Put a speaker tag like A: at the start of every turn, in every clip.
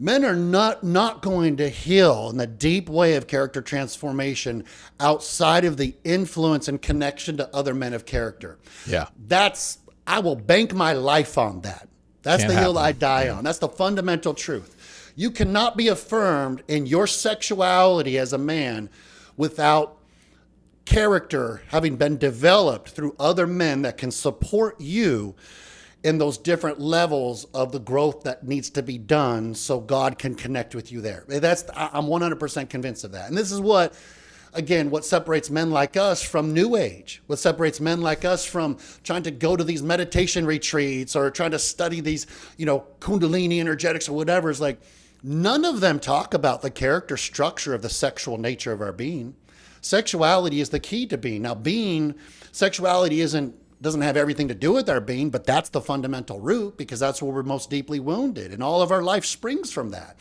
A: Men are not going to heal in the deep way of character transformation outside of the influence and connection to other men of character.
B: Yeah.
A: I will bank my life on that. That's
B: Can't
A: the hill
B: happen.
A: I die on. That's the fundamental truth. You cannot be affirmed in your sexuality as a man without character having been developed through other men that can support you in those different levels of the growth that needs to be done so God can connect with you there. I'm 100% convinced of that. And this is what separates men like us from New Age, what separates men like us from trying to go to these meditation retreats or trying to study these, Kundalini energetics or whatever, is like, none of them talk about the character structure of the sexual nature of our being. Sexuality is the key to being. Now, sexuality doesn't have everything to do with our being, but that's the fundamental root, because that's where we're most deeply wounded. And all of our life springs from that.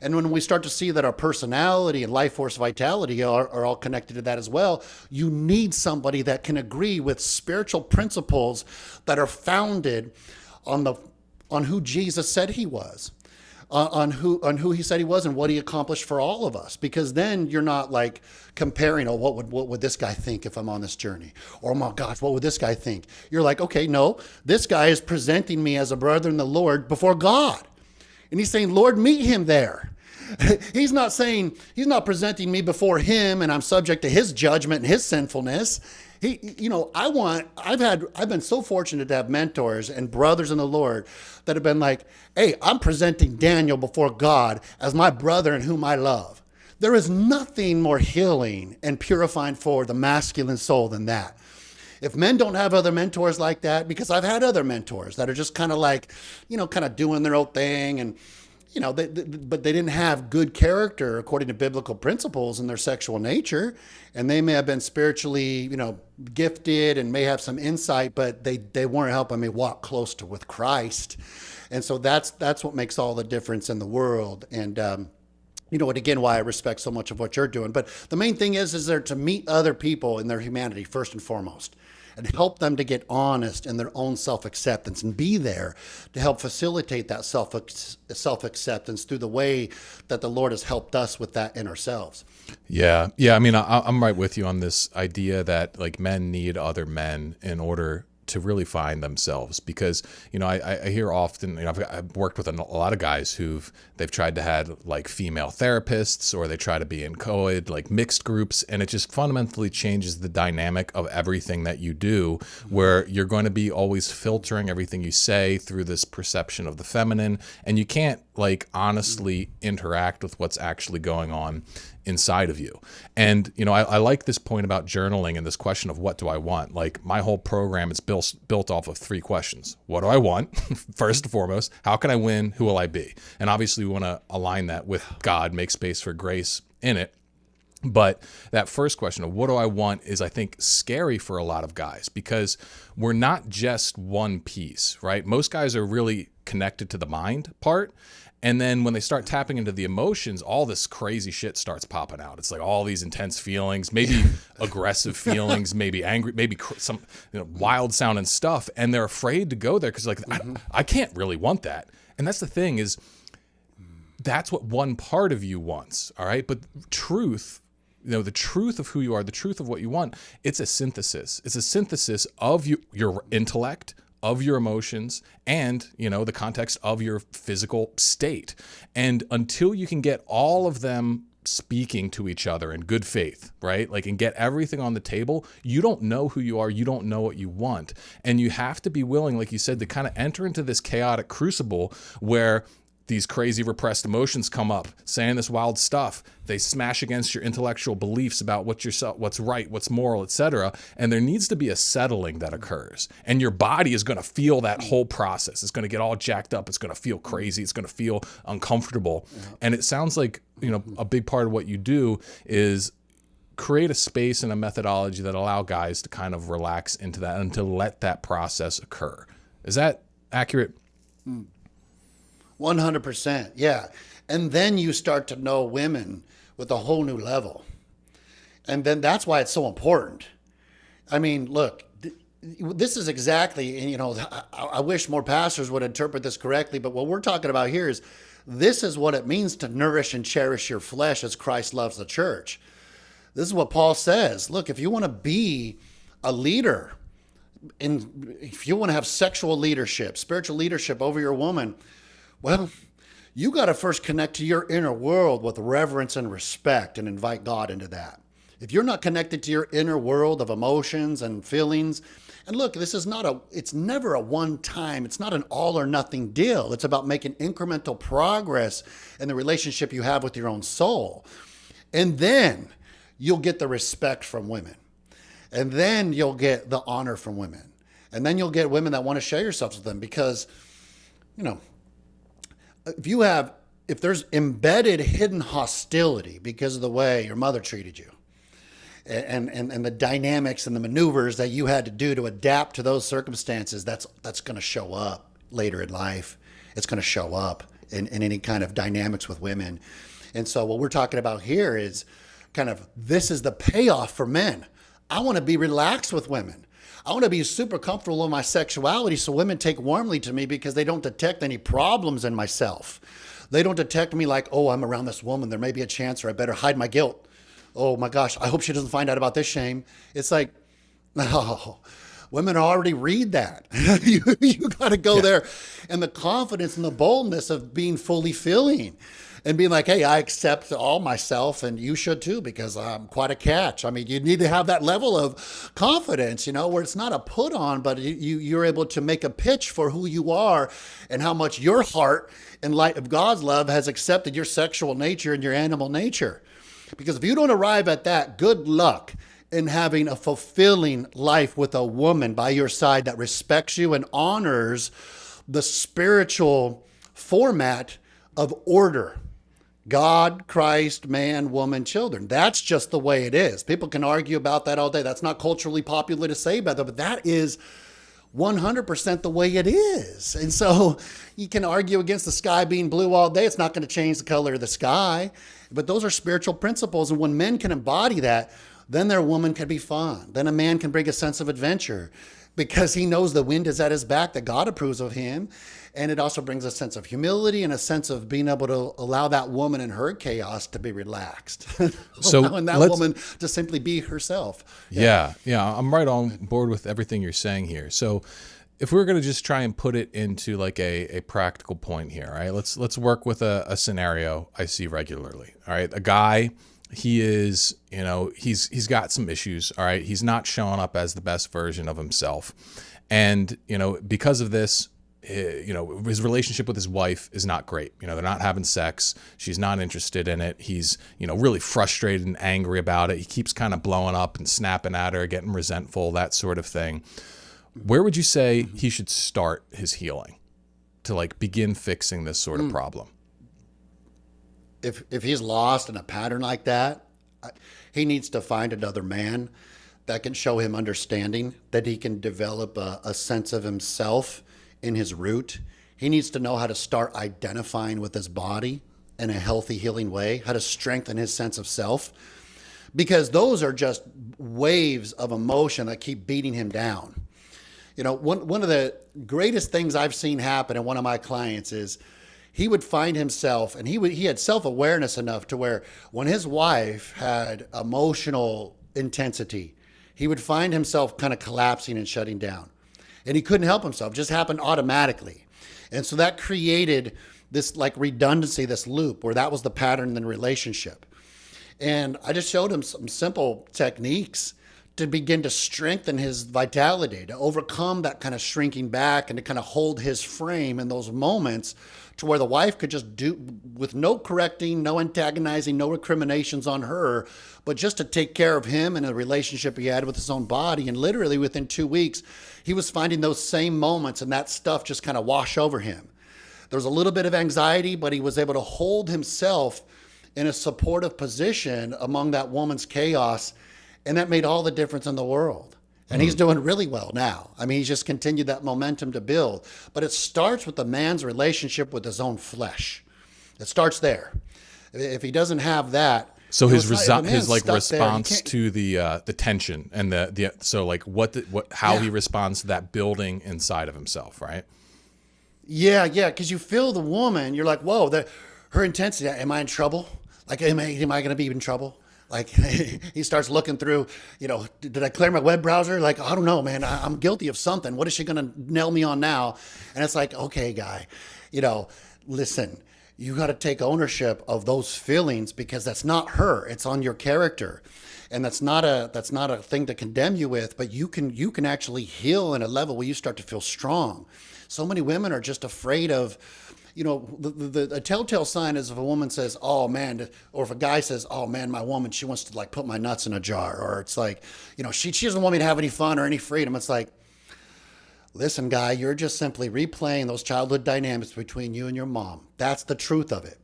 A: And when we start to see that our personality and life force vitality are all connected to that as well, you need somebody that can agree with spiritual principles that are founded on who Jesus said he was. On who he said he was and what he accomplished for all of us. Because then you're not like comparing, what would this guy think if I'm on this journey? Or, oh my gosh, what would this guy think? You're like, okay, no, this guy is presenting me as a brother in the Lord before God. And he's saying, Lord, meet him there. He's not presenting me before him and I'm subject to his judgment and his sinfulness. I've been so fortunate to have mentors and brothers in the Lord that have been like, hey, I'm presenting Daniel before God as my brother in whom I love. There is nothing more healing and purifying for the masculine soul than that. If men don't have other mentors like that, because I've had other mentors that are just kind of like, kind of doing their own thing and, but they didn't have good character according to biblical principles in their sexual nature. And they may have been spiritually, gifted and may have some insight, but they weren't helping me walk close with Christ. And so that's what makes all the difference in the world. And, again, why I respect so much of what you're doing. But the main thing is there to meet other people in their humanity first and foremost, and help them to get honest in their own self-acceptance and be there to help facilitate that self-acceptance through the way that the Lord has helped us with that in ourselves.
B: Yeah. I mean, I'm right with you on this idea that like men need other men in order to really find themselves, because I hear often, I've worked with a lot of guys they've tried to have like female therapists, or they try to be in co-ed, like mixed groups, and it just fundamentally changes the dynamic of everything that you do, where you're going to be always filtering everything you say through this perception of the feminine, and you can't like honestly interact with what's actually going on inside of you. And, I like this point about journaling and this question of what do I want? Like my whole program is built off of 3 questions. What do I want? First and foremost, how can I win? Who will I be? And obviously we want to align that with God, make space for grace in it. But that first question of what do I want is, I think, scary for a lot of guys, because we're not just one piece, right? Most guys are really connected to the mind part. And then when they start tapping into the emotions, all this crazy shit starts popping out. It's like all these intense feelings, maybe aggressive feelings, maybe angry, maybe some wild sounding stuff. And they're afraid to go there because I can't really want that. And that's the thing is, that's what one part of you wants, all right? But truth, the truth of who you are, the truth of what you want, it's a synthesis. It's a synthesis of your intellect, of your emotions, and, the context of your physical state. And until you can get all of them speaking to each other in good faith, right? Like, and get everything on the table, you don't know who you are. You don't know what you want. And you have to be willing, like you said, to kind of enter into this chaotic crucible where these crazy repressed emotions come up, saying this wild stuff. They smash against your intellectual beliefs about what's right, what's moral, etc. And there needs to be a settling that occurs. And your body is going to feel that whole process. It's going to get all jacked up. It's going to feel crazy. It's going to feel uncomfortable. Yeah. And it sounds like, a big part of what you do is create a space and a methodology that allow guys to kind of relax into that and to let that process occur. Is that accurate?
A: 100%. Yeah. And then you start to know women with a whole new level. And then that's why it's so important. I mean, look, this is exactly, and I wish more pastors would interpret this correctly, but what we're talking about here is This is what it means to nourish and cherish your flesh as Christ loves the church. This is what Paul says. Look, if you want to be a leader, if you want to have sexual leadership, spiritual leadership over your woman, well, you got to first connect to your inner world with reverence and respect and invite God into that. If you're not connected to your inner world of emotions and feelings, and look, it's never a one time, it's not an all or nothing deal. It's about making incremental progress in the relationship you have with your own soul. And then you'll get the respect from women. And then you'll get the honor from women. And then you'll get women that want to share yourselves with them because, if there's embedded hidden hostility because of the way your mother treated you and the dynamics and the maneuvers that you had to do to adapt to those circumstances, that's going to show up later in life. It's going to show up in any kind of dynamics with women. And so what we're talking about here is kind of, this is the payoff for men. I want to be relaxed with women. I want to be super comfortable in my sexuality so women take warmly to me because they don't detect any problems in myself. They don't detect me like, oh, I'm around this woman. There may be a chance or I better hide my guilt. Oh my gosh, I hope she doesn't find out about this shame. It's like, no, women already read that. you got to go there. And the confidence and the boldness of being fully feeling. And being like, hey, I accept all myself and you should too, because I'm quite a catch. I mean, you need to have that level of confidence, where it's not a put on, but you're able to make a pitch for who you are and how much your heart, in light of God's love, has accepted your sexual nature and your animal nature. Because if you don't arrive at that, good luck in having a fulfilling life with a woman by your side that respects you and honors the spiritual format of order. God, Christ, man, woman, children. That's just the way it is. People can argue about that all day. That's not culturally popular to say about that, but that is 100% the way it is. And so you can argue against the sky being blue all day. It's not going to change the color of the sky. But those are spiritual principles. And when men can embody that, then their woman can be fun. Then a man can bring a sense of adventure because he knows the wind is at his back, that God approves of him. And it also brings a sense of humility and a sense of being able to allow that woman in her chaos to be relaxed.
B: So
A: allowing that woman to simply be herself.
B: Yeah. I'm right on board with everything you're saying here. So if we were going to just try and put it into like a practical point here, right? Let's work with a scenario I see regularly. All right. A guy, he is, he's got some issues. All right. He's not showing up as the best version of himself. And, because of this, his relationship with his wife is not great. They're not having sex. She's not interested in it. He's, really frustrated and angry about it. He keeps kind of blowing up and snapping at her, getting resentful, that sort of thing. Where would you say he should start his healing to like begin fixing this sort of problem?
A: If he's lost in a pattern like that, he needs to find another man that can show him understanding, that he can develop a sense of himself in his root. He needs to know how to start identifying with his body in a healthy, healing way, how to strengthen his sense of self, because those are just waves of emotion that keep beating him down. One of the greatest things I've seen happen in one of my clients is he would find himself, and he had self-awareness enough to where when his wife had emotional intensity, he would find himself kind of collapsing and shutting down. And he couldn't help himself. It just happened automatically. And so that created this like redundancy, this loop where that was the pattern in the relationship. And I just showed him some simple techniques to begin to strengthen his vitality, to overcome that kind of shrinking back and to kind of hold his frame in those moments to where the wife could just do with no correcting, no antagonizing, no recriminations on her, but just to take care of him and the relationship he had with his own body. And literally within 2 weeks, he was finding those same moments and that stuff just kind of wash over him. There was a little bit of anxiety, but he was able to hold himself in a supportive position among that woman's chaos. And that made all the difference in the world. And he's doing really well now. I mean, he's just continued that momentum to build. But it starts with the man's relationship with his own flesh. It starts there. If he doesn't have that,
B: so his response to the tension and how he responds to that building inside of himself, right?
A: Yeah, yeah, because you feel the woman, you're like, whoa, her intensity. Am I in trouble? Like, am I going to be in trouble? Like, he starts looking through, did I clear my web browser? Like, I don't know, man. I'm guilty of something. What is she going to nail me on now? And it's like, okay, guy, listen, you got to take ownership of those feelings because that's not her. It's on your character. And that's not a thing to condemn you with, but you can actually heal in a level where you start to feel strong. So many women are just afraid of, a telltale sign is if a woman says, oh man, or if a guy says, oh man, my woman, she wants to like put my nuts in a jar, or it's like, she doesn't want me to have any fun or any freedom. It's like, listen, guy, you're just simply replaying those childhood dynamics between you and your mom. That's the truth of it.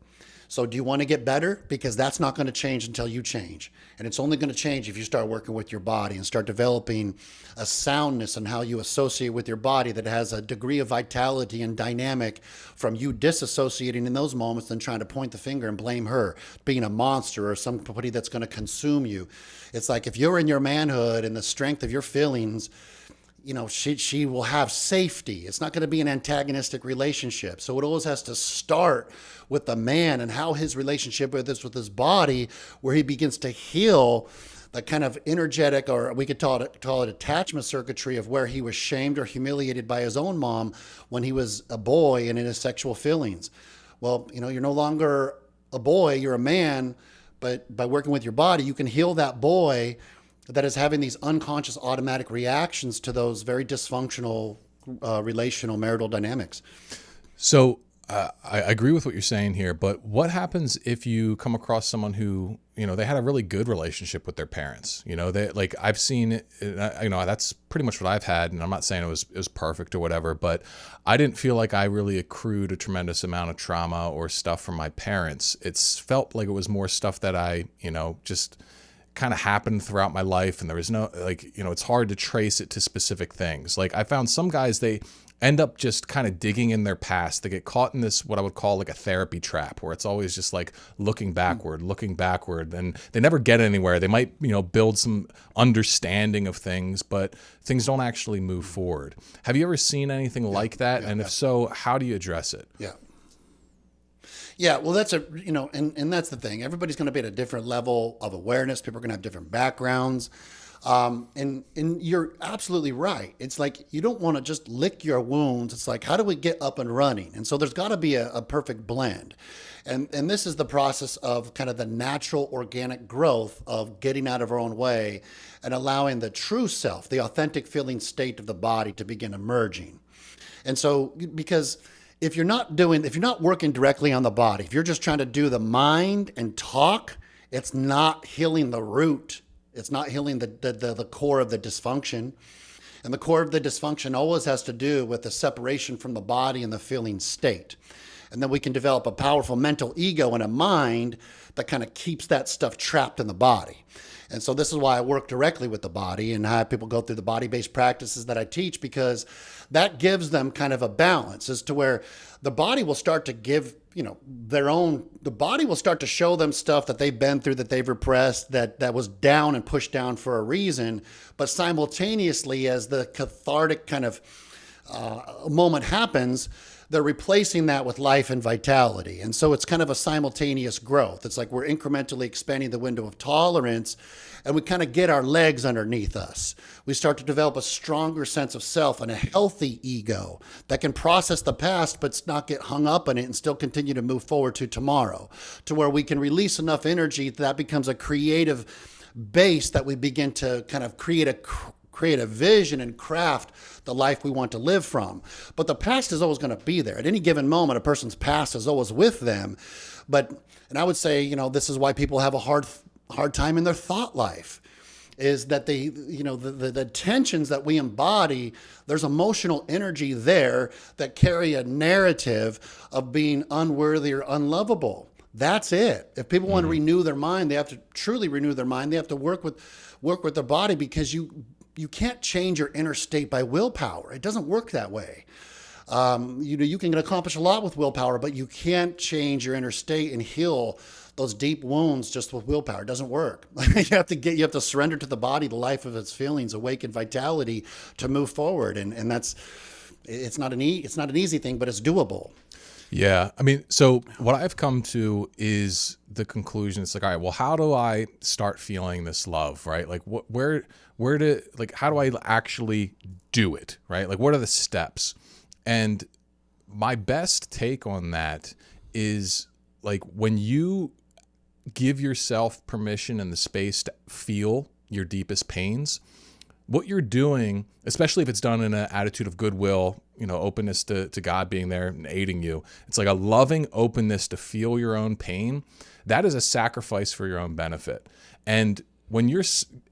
A: So do you want to get better? Because that's not going to change until you change. And it's only going to change if you start working with your body and start developing a soundness in how you associate with your body that has a degree of vitality and dynamic from you disassociating in those moments than trying to point the finger and blame her, being a monster or somebody that's going to consume you. It's like if you're in your manhood and the strength of your feelings, she will have safety. It's not going to be an antagonistic relationship. So it always has to start with the man and how his relationship with his body, where he begins to heal the kind of energetic, or we could call it attachment circuitry of where he was shamed or humiliated by his own mom when he was a boy and in his sexual feelings. Well, you're no longer a boy, you're a man, but by working with your body, you can heal that boy that is having these unconscious automatic reactions to those very dysfunctional relational marital dynamics.
B: So I agree with what you're saying here, but what happens if you come across someone who, they had a really good relationship with their parents? They like I've seen it, that's pretty much what I've had, and I'm not saying it was perfect or whatever, but I didn't feel like I really accrued a tremendous amount of trauma or stuff from my parents. It's felt like it was more stuff that I, just kind of happened throughout my life, and there was no it's hard to trace it to specific things. Like I found some guys, they end up just kind of digging in their past. They get caught in this, what I would call like a therapy trap, where it's always just like looking backward, and they never get anywhere. They might, build some understanding of things, but things don't actually move forward. Have you ever seen anything like that? And if so, how do you address it?
A: Yeah. Yeah, well, that's and that's the thing. Everybody's going to be at a different level of awareness. People are going to have different backgrounds. And you're absolutely right. It's like you don't want to just lick your wounds. It's like, how do we get up and running? And so there's got to be a perfect blend. And this is the process of kind of the natural organic growth of getting out of our own way and allowing the true self, the authentic feeling state of the body to begin emerging. And so because if you're not working directly on the body, if you're just trying to do the mind and talk, it's not healing the root. It's not healing the core of the dysfunction. And the core of the dysfunction always has to do with the separation from the body and the feeling state. And then we can develop a powerful mental ego and a mind that kind of keeps that stuff trapped in the body. And so this is why I work directly with the body and have people go through the body-based practices that I teach, because that gives them kind of a balance as to where the body will start to give, the body will start to show them stuff that they've been through, that they've repressed, that was down and pushed down for a reason. But simultaneously, as the cathartic kind of moment happens, they're replacing that with life and vitality. And so it's kind of a simultaneous growth. It's like we're incrementally expanding the window of tolerance, and we kind of get our legs underneath us. We start to develop a stronger sense of self and a healthy ego that can process the past, but not get hung up in it and still continue to move forward to tomorrow, to where we can release enough energy that becomes a creative base that we begin to kind of create a vision and craft the life we want to live from. But the past is always going to be there. At any given moment, a person's past is always with them. And I would say, this is why people have a hard time in their thought life, is that the tensions that we embody, there's emotional energy there that carry a narrative of being unworthy or unlovable. That's it. If people want to renew their mind, they have to truly renew their mind. They have to work with their body, because you can't change your inner state by willpower. It doesn't work that way. You can accomplish a lot with willpower, but you can't change your inner state and heal those deep wounds just with willpower. It doesn't work. You have to surrender to the body, the life of its feelings, awaken vitality to move forward. And It's not it's not an easy thing, but it's doable.
B: Yeah. I mean, so what I've come to is the conclusion. It's like, all right, well, how do I start feeling this love, right? Like how do I actually do it, right? Like, what are the steps? And my best take on that is like when you give yourself permission and the space to feel your deepest pains, what you're doing, especially if it's done in an attitude of goodwill, openness to God being there and aiding you, it's like a loving openness to feel your own pain. That is a sacrifice for your own benefit. And when you're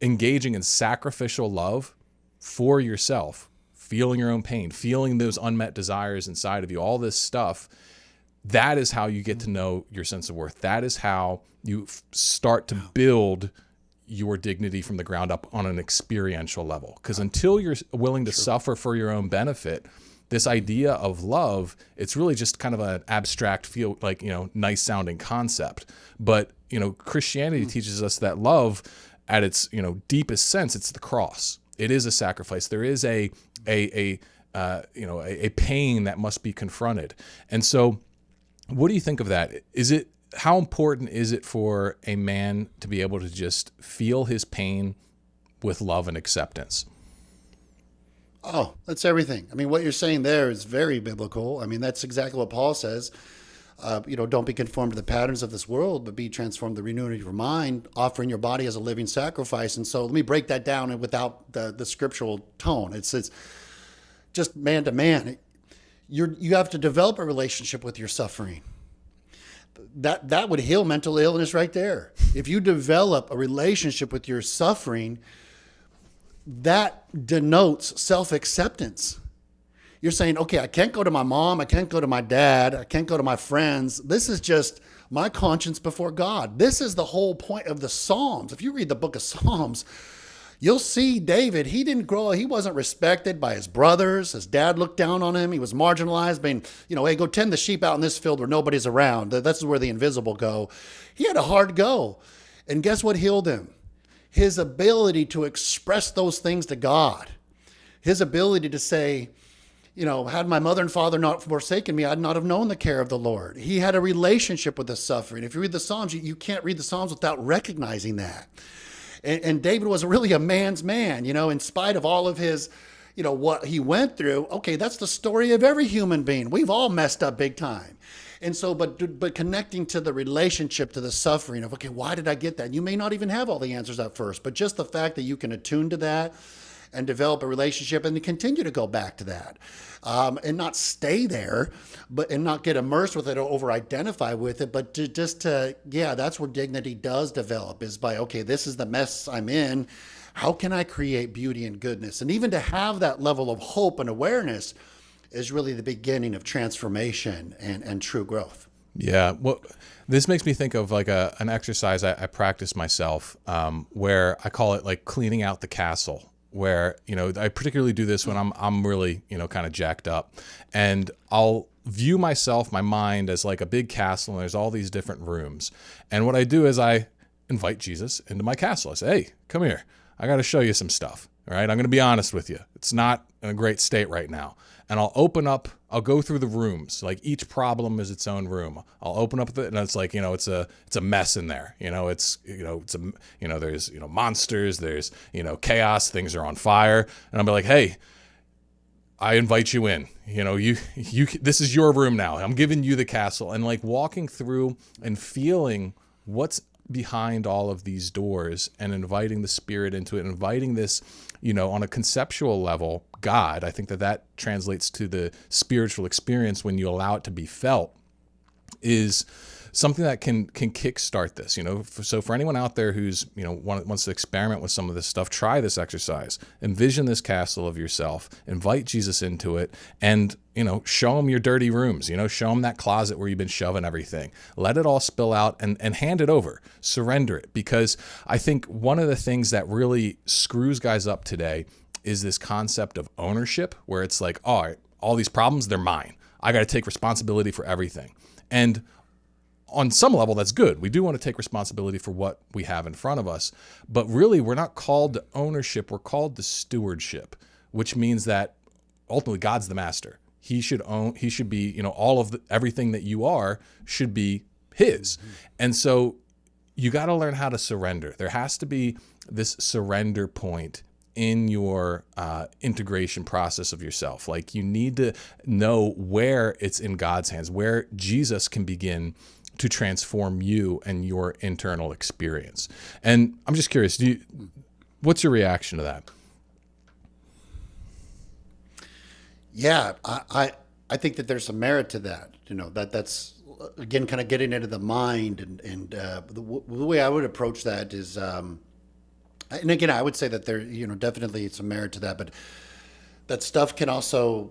B: engaging in sacrificial love for yourself, feeling your own pain, feeling those unmet desires inside of you, all this stuff, that is how you get to know your sense of worth. That is how you start to build your dignity from the ground up on an experiential level. Because until you're willing to suffer for your own benefit, this idea of love, it's really just kind of an abstract, nice sounding concept. But, Christianity teaches us that love at its, deepest sense, it's the cross. It is a sacrifice. There is a pain that must be confronted. And so what do you think of that? How important is it for a man to be able to just feel his pain with love and acceptance?
A: Oh, that's everything. I mean, what you're saying there is very biblical. I mean, that's exactly what Paul says. Don't be conformed to the patterns of this world, but be transformed the renewing of your mind, offering your body as a living sacrifice. And so let me break that down and without the scriptural tone. It's just man to man. You have to develop a relationship with your suffering. That would heal mental illness right there. If you develop a relationship with your suffering, that denotes self-acceptance. You're saying, okay, I can't go to my mom, I can't go to my dad, I can't go to my friends. This is just my conscience before God. This is the whole point of the Psalms. If you read the book of Psalms, you'll see David, he wasn't respected by his brothers. His dad looked down on him. He was marginalized, being, hey, go tend the sheep out in this field where nobody's around. This is where the invisible go. He had a hard go. And guess what healed him? His ability to express those things to God. His ability to say, had my mother and father not forsaken me, I'd not have known the care of the Lord. He had a relationship with the suffering. If you read the Psalms, you can't read the Psalms without recognizing that. And David was really a man's man, in spite of all of his, what he went through. Okay, that's the story of every human being. We've all messed up big time. And so, but connecting to the relationship, to the suffering of, okay, why did I get that? You may not even have all the answers at first, but just the fact that you can attune to that and develop a relationship and continue to go back to that and not stay there, and not get immersed with it or over-identify with it, but that's where dignity does develop, is by, okay, this is the mess I'm in. How can I create beauty and goodness? And even to have that level of hope and awareness is really the beginning of transformation and true growth.
B: Yeah. Well, this makes me think of like an exercise I practice myself where I call it like cleaning out the castle, where, I particularly do this when I'm really, kind of jacked up, and I'll view my mind as like a big castle, and there's all these different rooms. And what I do is I invite Jesus into my castle. I say, hey, come here. I got to show you some stuff. All right. I'm going to be honest with you. It's not in a great state right now. And I'll go through the rooms. Like each problem is its own room. I'll open up and it's like, it's a mess in there. There's, monsters, there's, chaos, things are on fire. And I'll be like, hey, I invite you in, this is your room now. I'm giving you the castle. And like walking through and feeling what's behind all of these doors and inviting the Spirit into it, inviting this, on a conceptual level, God. I think that translates to the spiritual experience when you allow it to be felt, is something that can kickstart this. So for anyone out there who's wants to experiment with some of this stuff, try this exercise. Envision this castle of yourself. Invite Jesus into it, and show him your dirty rooms. Show him that closet where you've been shoving everything. Let it all spill out and hand it over. Surrender it, because I think one of the things that really screws guys up today is this concept of ownership, where it's like, all these problems, they're mine. I got to take responsibility for everything. And on some level, that's good. We do want to take responsibility for what we have in front of us. But really, we're not called to ownership. We're called to stewardship, which means that ultimately God's the master. He should be, all of everything that you are should be his. And so you got to learn how to surrender. There has to be this surrender point in your integration process of yourself. Like, you need to know where it's in God's hands, where Jesus can begin to transform you and your internal experience. And I'm just curious, what's your reaction to that?
A: Yeah, I think that there's some merit to that. That's again kind of getting into the mind, and the way I would approach that is, and again, I would say that there, definitely some merit to that, but that stuff can also,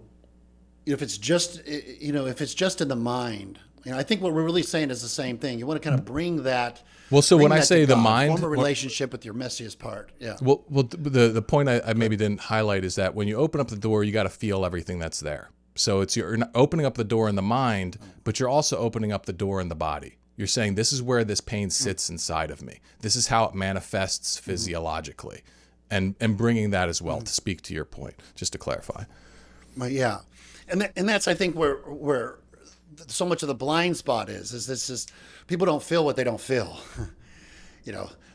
A: if it's just in the mind, I think what we're really saying is the same thing. You want to kind of bring that.
B: Well, so when I say the mind,
A: form a relationship with your messiest part. Yeah.
B: Well, the point I maybe didn't highlight is that when you open up the door, you got to feel everything that's there. So you're not opening up the door in the mind, but you're also opening up the door in the body. You're saying, this is where this pain sits inside of me. This is how it manifests physiologically, and bringing that as well to speak to your point, just to clarify.
A: Yeah, and that's, I think, where so much of the blind spot is this is people don't feel what they don't feel.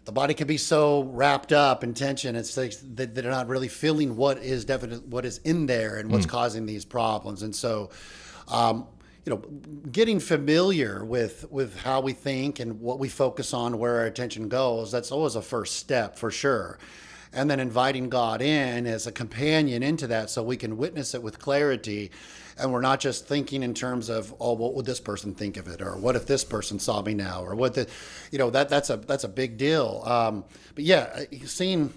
A: The body can be so wrapped up in tension. It's like they're not really feeling what is in there and what's causing these problems. And so, getting familiar with how we think and what we focus on, where our attention goes, that's always a first step for sure. And then inviting God in as a companion into that, so we can witness it with clarity. And we're not just thinking in terms of, oh, what would this person think of it? Or what if this person saw me now? Or that's a big deal. But yeah, seeing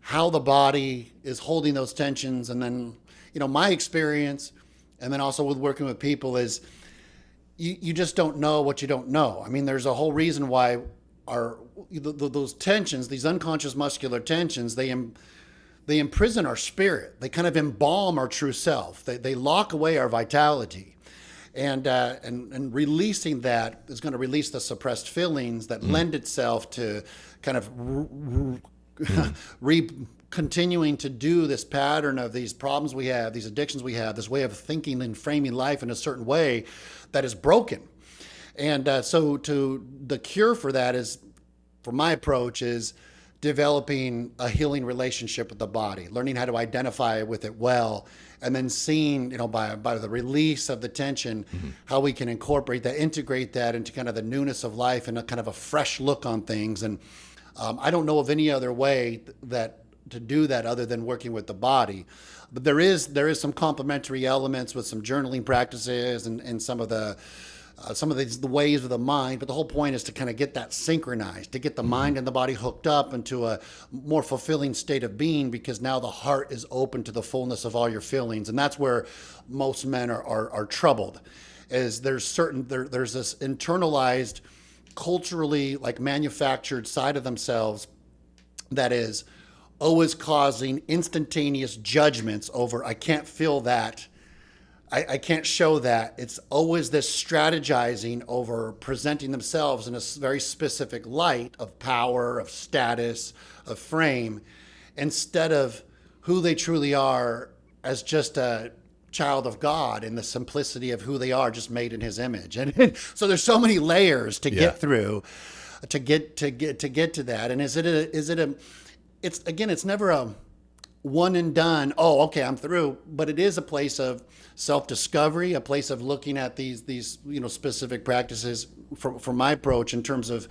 A: how the body is holding those tensions. And then, my experience, and then also with working with people, is you just don't know what you don't know. I mean, there's a whole reason why those tensions, these unconscious muscular tensions, they imprison our spirit. They kind of embalm our true self. They lock away our vitality, and releasing that is going to release the suppressed feelings that lend itself to kind of continuing to do this pattern of these problems we have, these addictions we have, this way of thinking and framing life in a certain way that is broken. And so the cure for that is, for my approach, is developing a healing relationship with the body, learning how to identify with it well, and then seeing, by the release of the tension, how we can incorporate that, integrate that into kind of the newness of life and a kind of a fresh look on things. And I don't know of any other way to do that other than working with the body. But there is some complementary elements with some journaling practices and some of the ways of the mind, but the whole point is to kind of get that synchronized, to get the mind and the body hooked up into a more fulfilling state of being, because now the heart is open to the fullness of all your feelings. And that's where most men are troubled, is there's this internalized, culturally manufactured side of themselves that is always causing instantaneous judgments over, I can't feel that, I can't show that. It's always this strategizing over presenting themselves in a very specific light of power, of status, of frame, instead of who they truly are as just a child of God in the simplicity of who they are, just made in his image. And so there's so many layers to get through to get to that. And it's never a one and done, oh, okay, I'm through. But it is a place of self-discovery, a place of looking at these specific practices for my approach in terms of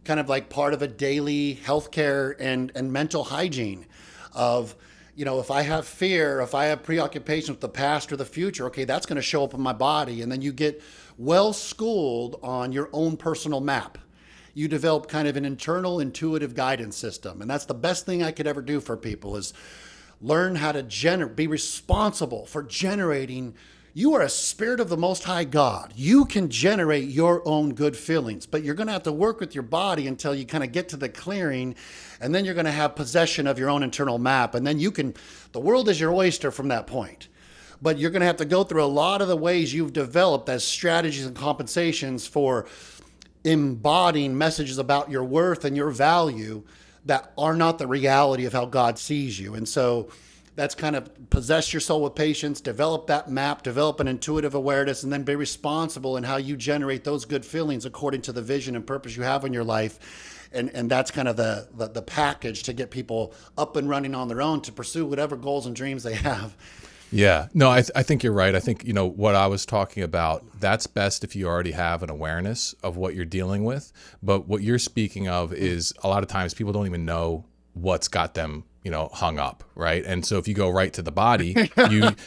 A: kind of like part of a daily healthcare and mental hygiene of, if I have fear, if I have preoccupation with the past or the future, okay, that's going to show up in my body. And then you get well schooled on your own personal map. You develop kind of an internal intuitive guidance system. And that's the best thing I could ever do for people, is learn how to be responsible for generating. You are a spirit of the Most High God. You can generate your own good feelings, but you're going to have to work with your body until you kind of get to the clearing. And then you're going to have possession of your own internal map. And then the world is your oyster from that point. But you're going to have to go through a lot of the ways you've developed as strategies and compensations for embodying messages about your worth and your value that are not the reality of how God sees you. And so That's kind of possess your soul with patience, develop that map, develop an intuitive awareness, and then be responsible in how you generate those good feelings according to the vision and purpose you have in your life. And that's kind of the package to get people up and running on their own to pursue whatever goals and dreams they have.
B: Yeah, no, I think you're right. I think, what I was talking about, that's best if you already have an awareness of what you're dealing with. But what you're speaking of is a lot of times people don't even know what's got them, hung up, right? And so if you go right to the body,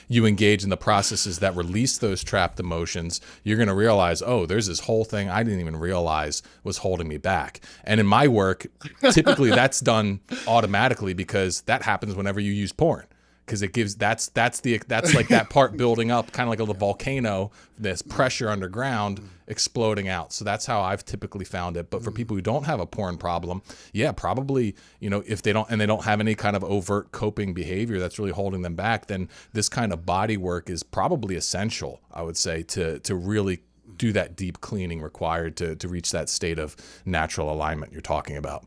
B: you engage in the processes that release those trapped emotions, you're going to realize, oh, there's this whole thing I didn't even realize was holding me back. And in my work, typically that's done automatically because that happens whenever you use porn. Because it gives that's like that part building up, kind of like a little volcano, this pressure underground exploding out. So that's how I've typically found it. But for people who don't have a porn problem, yeah, probably, if they don't have any kind of overt coping behavior that's really holding them back, then this kind of body work is probably essential, I would say, to really do that deep cleaning required to reach that state of natural alignment you're talking about.